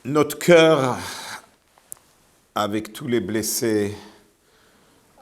Notre cœur avec tous les blessés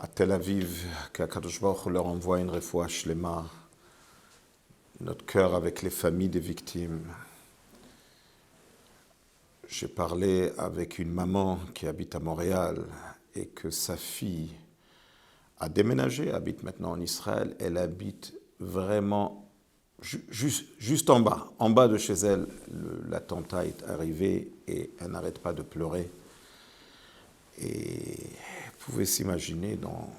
à Tel Aviv, qu'Akadosh Baruch Hu leur envoie une refoua shlema. Notre cœur avec les familles des victimes. J'ai parlé avec une maman qui habite à Montréal et que sa fille a déménagé, habite maintenant en Israël. Elle habite vraiment juste en bas de chez elle. L'attentat est arrivé et elle n'arrête pas de pleurer. Et vous pouvez s'imaginer dans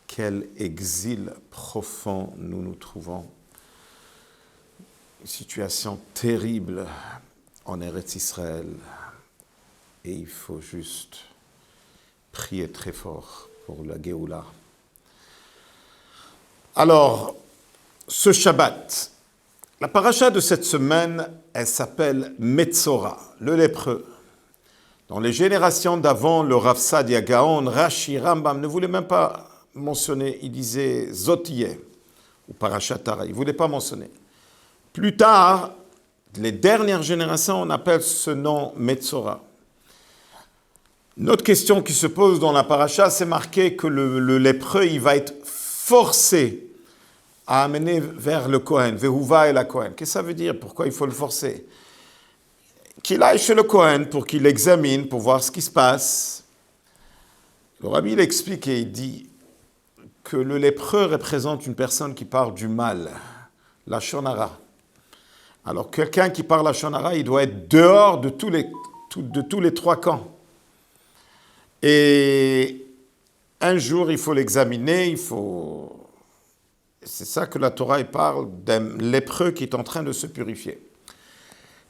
quel exil profond nous nous trouvons. Une situation terrible en Eretz Israël. Et il faut juste prier très fort pour la Géoula. Alors, ce Shabbat, la paracha de cette semaine, elle s'appelle Metzora, le lépreux. Dans les générations d'avant, le Rav Sadia Gaon, Rashi, Rambam ne voulait même pas mentionner, il disait Zotiyeh ou Parashat Tara, il ne voulait pas mentionner. Plus tard, les dernières générations, on appelle ce nom Metzora. Notre question qui se pose dans la paracha, c'est marqué que le lépreux, il va être forcé à amener vers le Kohen, Vehuva et la Kohen. Qu'est-ce que ça veut dire? Pourquoi il faut le forcer? Qu'il aille chez le Kohen pour qu'il l'examine, pour voir ce qui se passe. Le Rabbi il explique et il dit que le lépreux représente une personne qui parle du mal, la shonara. Alors quelqu'un qui parle la shonara, il doit être dehors de tous les trois camps. Et un jour, il faut l'examiner, c'est ça que la Torah il parle d'un lépreux qui est en train de se purifier.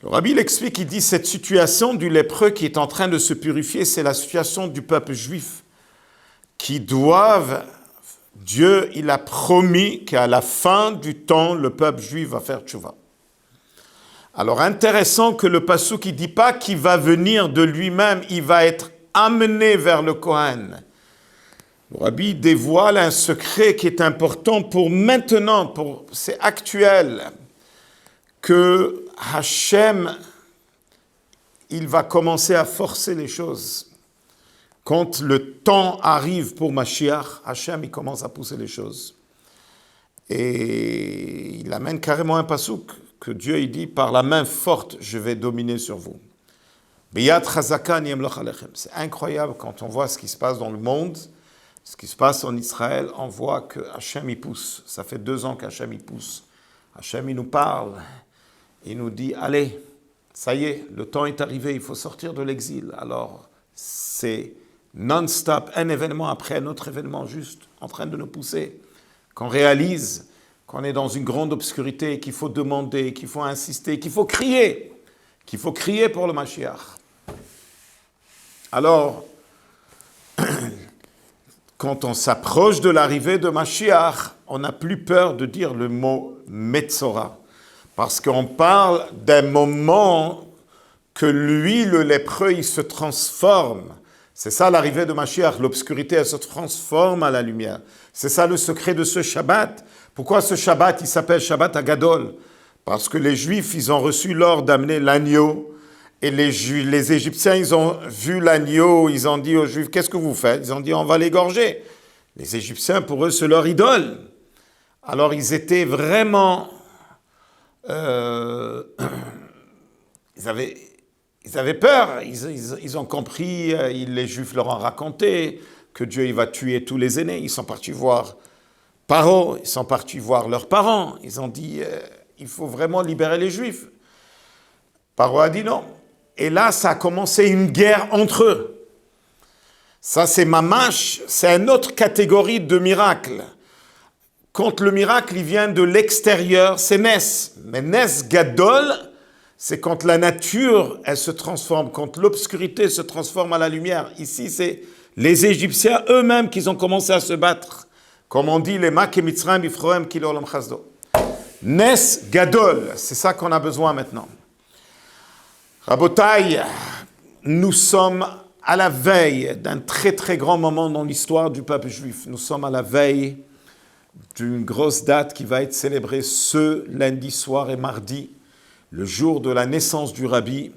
Le Rabbi il explique, il dit, cette situation du lépreux qui est en train de se purifier, c'est la situation du peuple juif qui doivent, Dieu, il a promis qu'à la fin du temps, le peuple juif va faire tchouva. Alors intéressant que le passouk ne dit pas qu'il va venir de lui-même, il va être amené vers le Kohen. Le Rabbi dévoile un secret qui est important pour maintenant, c'est actuel, que Hachem, il va commencer à forcer les choses. Quand le temps arrive pour Mashiach, Hachem, il commence à pousser les choses. Et il amène carrément un passouk que Dieu, il dit, par la main forte, je vais dominer sur vous. C'est incroyable quand on voit ce qui se passe dans le monde, ce qui se passe en Israël, on voit que Hachem, il pousse. Ça fait 2 ans qu'Hachem, il pousse. Hachem, il nous parle. Il nous dit, allez, ça y est, le temps est arrivé, il faut sortir de l'exil. Alors, c'est non-stop, un événement après un autre événement, juste en train de nous pousser. Qu'on réalise qu'on est dans une grande obscurité, qu'il faut demander, qu'il faut insister, qu'il faut crier pour le Mashiach. Alors, quand on s'approche de l'arrivée de Mashiach, on n'a plus peur de dire le mot Metzora. Parce qu'on parle d'un moment que lui, le lépreux, il se transforme. C'est ça l'arrivée de Mashiach, l'obscurité, elle se transforme à la lumière. C'est ça le secret de ce Shabbat. Pourquoi ce Shabbat, il s'appelle Shabbat Agadol? Parce que les Juifs, ils ont reçu l'ordre d'amener l'agneau. Et les Égyptiens, ils ont vu l'agneau, ils ont dit aux Juifs, qu'est-ce que vous faites? Ils ont dit, on va l'égorger. Les Égyptiens, pour eux, c'est leur idole. Alors, ils étaient vraiment... ils avaient peur. Ils ont compris, les Juifs leur ont raconté que Dieu il va tuer tous les aînés. Ils sont partis voir Paro, ils sont partis voir leurs parents. Ils ont dit, il faut vraiment libérer les Juifs. Paro a dit non. Et là, ça a commencé une guerre entre eux. Ça, c'est mamash, c'est une autre catégorie de miracle. Quand le miracle, il vient de l'extérieur, c'est Nes. Mais Nes Gadol, c'est quand la nature, elle se transforme, quand l'obscurité se transforme à la lumière. Ici, c'est les Égyptiens eux-mêmes qui ont commencé à se battre. Comme on dit, les Mak et Mitzrayim, Ifroem, Kilo Olam Chazdo. Nes Gadol, c'est ça qu'on a besoin maintenant. Rabotai, nous sommes à la veille d'un très très grand moment dans l'histoire du peuple juif. Nous sommes à la veille d'une grosse date qui va être célébrée ce lundi soir et mardi, le jour de la naissance du Rabbi,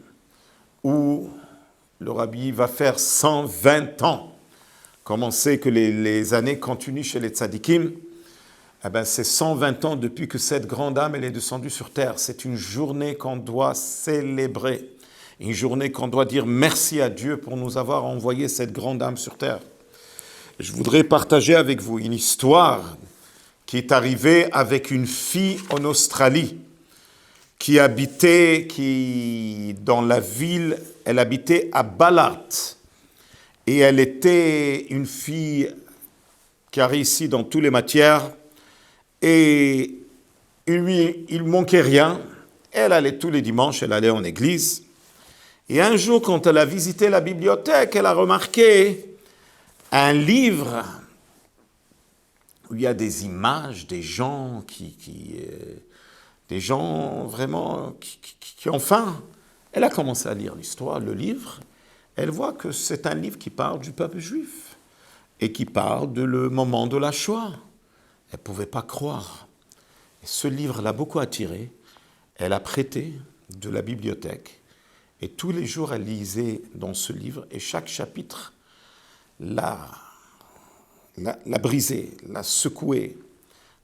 où le rabbi va faire 120 ans. Comme on sait que les années continuent chez les tzadikim, eh ben c'est 120 ans depuis que cette grande âme elle est descendue sur terre. C'est une journée qu'on doit célébrer, une journée qu'on doit dire merci à Dieu pour nous avoir envoyé cette grande âme sur terre. Je voudrais partager avec vous une histoire qui est arrivée avec une fille en Australie qui habitait dans la ville, elle habitait à Ballard. Et elle était une fille qui a réussi dans toutes les matières. Et il ne manquait rien. Elle allait tous les dimanches, elle allait en église. Et un jour, quand elle a visité la bibliothèque, elle a remarqué un livre où il y a des images, des gens des gens vraiment qui ont faim. Elle a commencé à lire l'histoire, le livre. Elle voit que c'est un livre qui parle du peuple juif et qui parle de le moment de la Shoah. Elle ne pouvait pas croire. Et ce livre l'a beaucoup attirée. Elle a prêté de la bibliothèque et tous les jours elle lisait dans ce livre et chaque chapitre l'a brisé, l'a secoué.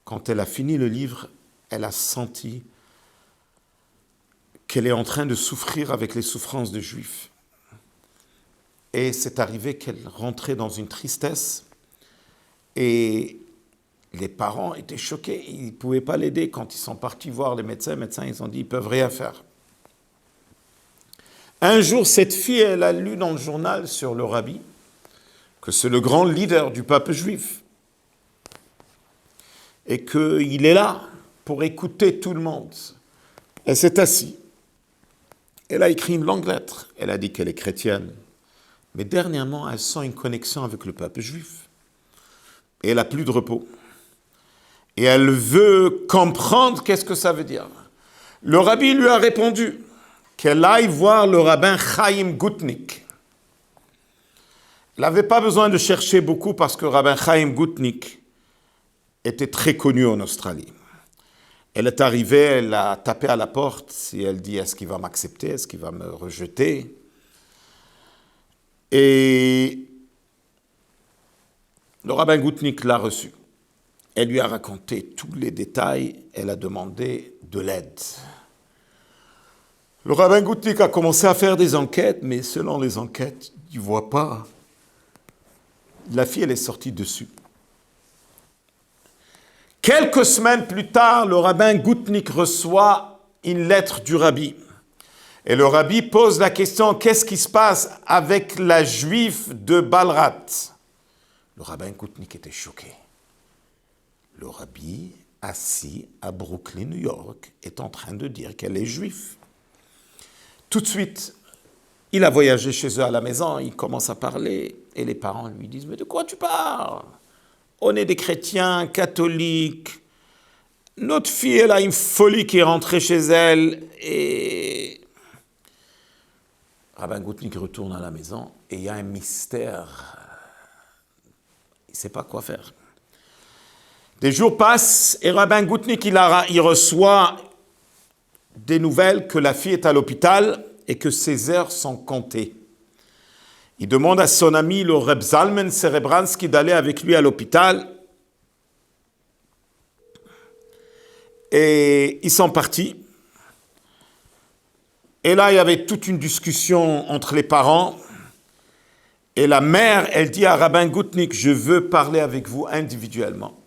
Quand elle a fini le livre, elle a senti qu'elle est en train de souffrir avec les souffrances des Juifs. Et c'est arrivé qu'elle rentrait dans une tristesse et les parents étaient choqués. Ils ne pouvaient pas l'aider. Quand ils sont partis voir les médecins, ils ont dit qu'ils ne peuvent rien faire. Un jour, cette fille, elle a lu dans le journal sur le rabbi que c'est le grand leader du peuple juif et qu'il est là pour écouter tout le monde. Elle s'est assise. Elle a écrit une longue lettre. Elle a dit qu'elle est chrétienne. Mais dernièrement, elle sent une connexion avec le peuple juif. Et elle n'a plus de repos. Et elle veut comprendre qu'est-ce que ça veut dire. Le rabbi lui a répondu qu'elle aille voir le rabbin Chaim Gutnick. Elle n'avait pas besoin de chercher beaucoup parce que le rabbin Chaim Gutnick était très connu en Australie. Elle est arrivée, elle a tapé à la porte et elle dit « Est-ce qu'il va m'accepter? Est-ce qu'il va me rejeter ?» Et le rabbin Gutnick l'a reçu. Elle lui a raconté tous les détails. Elle a demandé de l'aide. Le rabbin Gutnick a commencé à faire des enquêtes, mais selon les enquêtes, il ne voit pas. La fille, elle est sortie dessus. Quelques semaines plus tard, le rabbin Gutnick reçoit une lettre du rabbi. Et le rabbi pose la question, qu'est-ce qui se passe avec la juive de Balrat? Le rabbin Gutnick était choqué. Le rabbi, assis à Brooklyn, New York, est en train de dire qu'elle est juive. Tout de suite, il a voyagé chez eux à la maison, il commence à parler, et les parents lui disent, mais de quoi tu parles? On est des chrétiens, catholiques. Notre fille, elle a une folie qui est rentrée chez elle, et Rabbin Gutnick retourne à la maison et il y a un mystère. Il ne sait pas quoi faire. Des jours passent et Rabbin Gutnick, il reçoit des nouvelles que la fille est à l'hôpital et que ses heures sont comptées. Il demande à son ami, le Reb Zalman Serebransky, d'aller avec lui à l'hôpital. Et ils sont partis. Et là, il y avait toute une discussion entre les parents. Et la mère, elle dit à Rabbin Gutnick, je veux parler avec vous individuellement.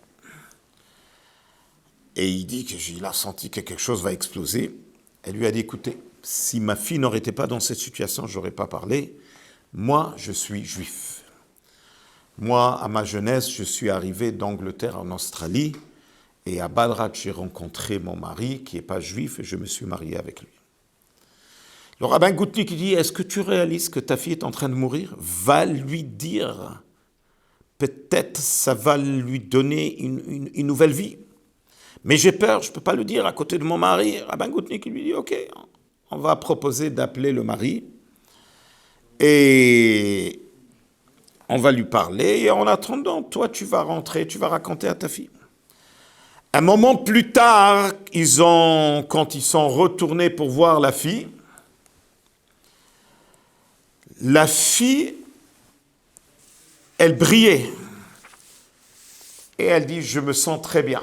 Et il dit qu'il a senti que quelque chose va exploser. Elle lui a dit, écoutez, si ma fille n'aurait été pas dans cette situation, je n'aurais pas parlé. Moi, je suis juif. Moi, à ma jeunesse, je suis arrivé d'Angleterre en Australie. Et à Balrat, j'ai rencontré mon mari, qui n'est pas juif, et je me suis marié avec lui. Le rabbin Gutnick dit, est-ce que tu réalises que ta fille est en train de mourir? Va lui dire. Peut-être ça va lui donner une nouvelle vie. Mais j'ai peur, je ne peux pas le dire à côté de mon mari. Rabbin Gutnick lui dit, ok, on va proposer d'appeler le mari. Et on va lui parler. Et en attendant, toi, tu vas rentrer, tu vas raconter à ta fille. Un moment plus tard, quand ils sont retournés pour voir la fille, La fille, elle brillait. Et elle dit, je me sens très bien.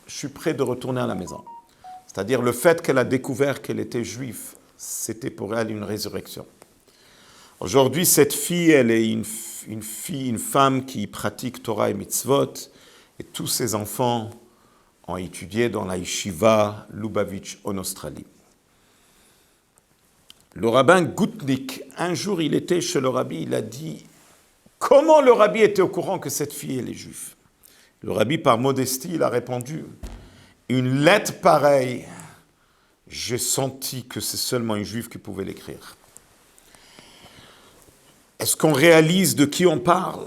Je suis prêt de retourner à la maison. C'est-à-dire le fait qu'elle a découvert qu'elle était juive, c'était pour elle une résurrection. Aujourd'hui, cette fille, elle est une femme qui pratique Torah et Mitzvot, et tous ses enfants ont étudié dans la yeshiva Lubavitch en Australie. Le rabbin Gutnik, un jour, il était chez le rabbi, il a dit « Comment le rabbi était au courant que cette fille, elle est juive ?» Le rabbi, par modestie, il a répondu « Une lettre pareille, j'ai senti que c'est seulement une juive qui pouvait l'écrire. » Est-ce qu'on réalise de qui on parle?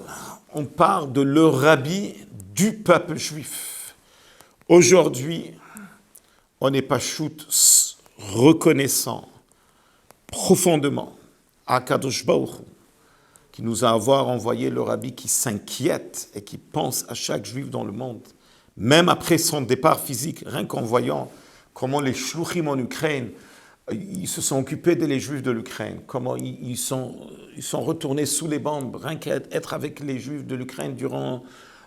On parle de le rabbi du peuple juif. Aujourd'hui, on est pas reconnaissant profondément à Kadosh Baruch Hu, qui nous a envoyé le rabbi qui s'inquiète et qui pense à chaque juif dans le monde, même après son départ physique, rien qu'en voyant comment les shluchim en Ukraine, ils se sont occupés des juifs de l'Ukraine, comment ils sont retournés sous les bombes, rien qu'être avec les juifs de l'Ukraine durant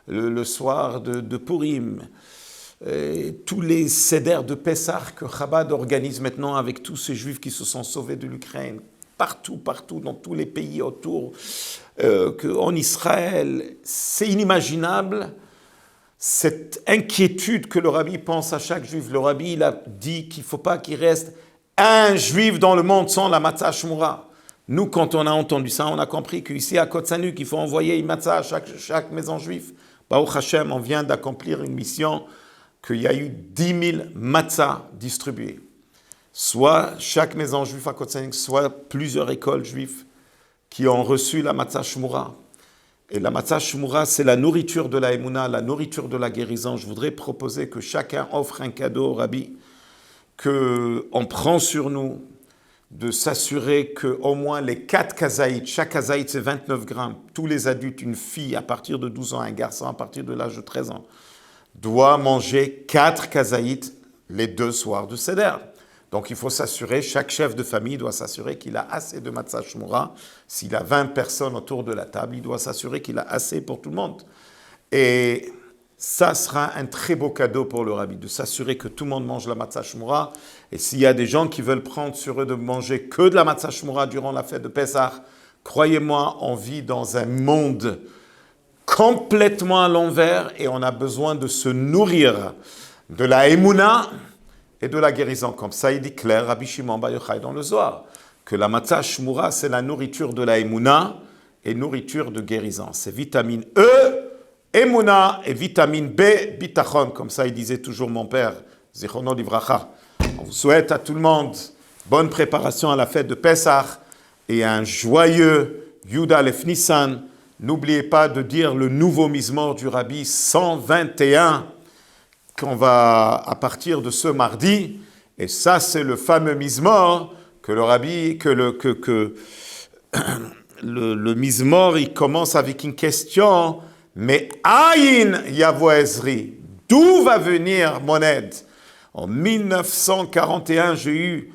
le soir de Purim, et tous les seder de Pessah que Chabad organise maintenant avec tous ces juifs qui se sont sauvés de l'Ukraine, partout, dans tous les pays autour, en Israël, c'est inimaginable. Cette inquiétude que le rabbi pense à chaque juif. Le rabbi, il a dit qu'il ne faut pas qu'il reste un juif dans le monde sans la matzah shmura. Nous, quand on a entendu ça, on a compris qu'ici à Kotsanuk, il faut envoyer une matzah à chaque maison juive. Baruch Hashem, on vient d'accomplir une mission qu'il y a eu 10 000 matzahs distribuées. Soit chaque maison juive à Kotsanuk, soit plusieurs écoles juives qui ont reçu la matzah shmura. Et la matzah shmura, c'est la nourriture de la émouna, la nourriture de la guérison. Je voudrais proposer que chacun offre un cadeau au rabbi, qu'on prend sur nous de s'assurer qu'au moins les 4 kazaïts, chaque kazaït c'est 29 grammes, tous les adultes, une fille à partir de 12 ans, un garçon à partir de l'âge de 13 ans, doit manger 4 kazaïts les 2 soirs de Seder. Donc il faut s'assurer, chaque chef de famille doit s'assurer qu'il a assez de matzah shmura. S'il a 20 personnes autour de la table, il doit s'assurer qu'il a assez pour tout le monde. Et ça sera un très beau cadeau pour le rabbi, de s'assurer que tout le monde mange la matzah shmura. Et s'il y a des gens qui veulent prendre sur eux de manger que de la matzah shmura durant la fête de Pessah, croyez-moi, on vit dans un monde complètement à l'envers et on a besoin de se nourrir de la émouna et de la guérison. Comme ça, il dit clair, Rabbi Shimon Bar Yochai dans le Zohar, que la matzah shmura, c'est la nourriture de la émouna et nourriture de guérison. C'est vitamine E, émouna, et vitamine B, bitachon. Comme ça, il disait toujours mon père, Zichrono Livracha. On vous souhaite à tout le monde bonne préparation à la fête de Pessah et un joyeux Yud Aleph Nissan. N'oubliez pas de dire le nouveau Mizmor du Rabbi 121 qu'on va à partir de ce mardi. Et ça, c'est le fameux Mizmor que le Rabbi, le Mizmor, il commence avec une question. Mais Aïn Yavo Ezri, d'où va venir mon aide? En 1981, j'ai eu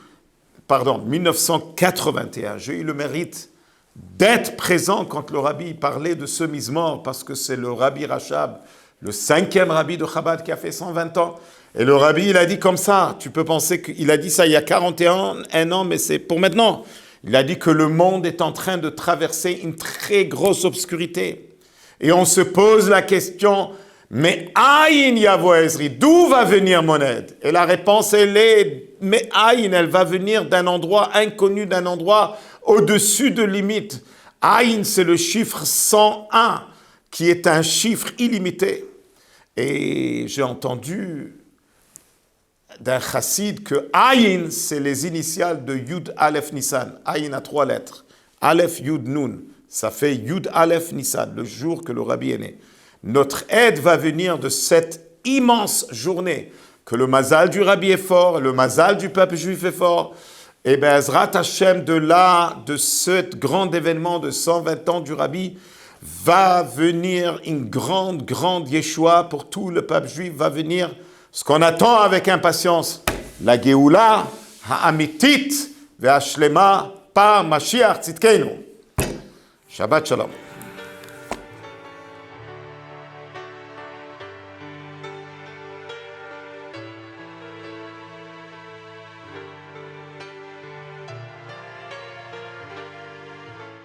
le mérite d'être présent quand le rabbi parlait de ce Mizmor, parce que c'est le rabbi Rachab, le 5e rabbi de Chabad qui a fait 120 ans. Et le rabbi, il a dit comme ça, tu peux penser qu'il a dit ça il y a 41 ans, mais c'est pour maintenant. Il a dit que le monde est en train de traverser une très grosse obscurité. Et on se pose la question, mais Aïn Yavo Ezri, d'où va venir mon aide? Et la réponse, elle est, mais Aïn, elle va venir d'un endroit inconnu, d'un endroit au-dessus de limite. Aïn, c'est le chiffre 101, qui est un chiffre illimité. Et j'ai entendu d'un chassid que Aïn, c'est les initiales de Yud Aleph Nissan. Aïn a 3 lettres. Aleph Yud Nun. Ça fait Yud Aleph Nissan, le jour que le rabbi est né. Notre aide va venir de cette immense journée, que le mazal du rabbi est fort, le mazal du peuple juif est fort. Et bien, Ezrat Hashem, de ce grand événement de 120 ans du rabbi, va venir une grande Yeshua pour tout le peuple juif, va venir ce qu'on attend avec impatience, la Géoula, Ha'amitit, Ve'ashlema, par Mashiach Tzidkenu. Shabbat Shalom.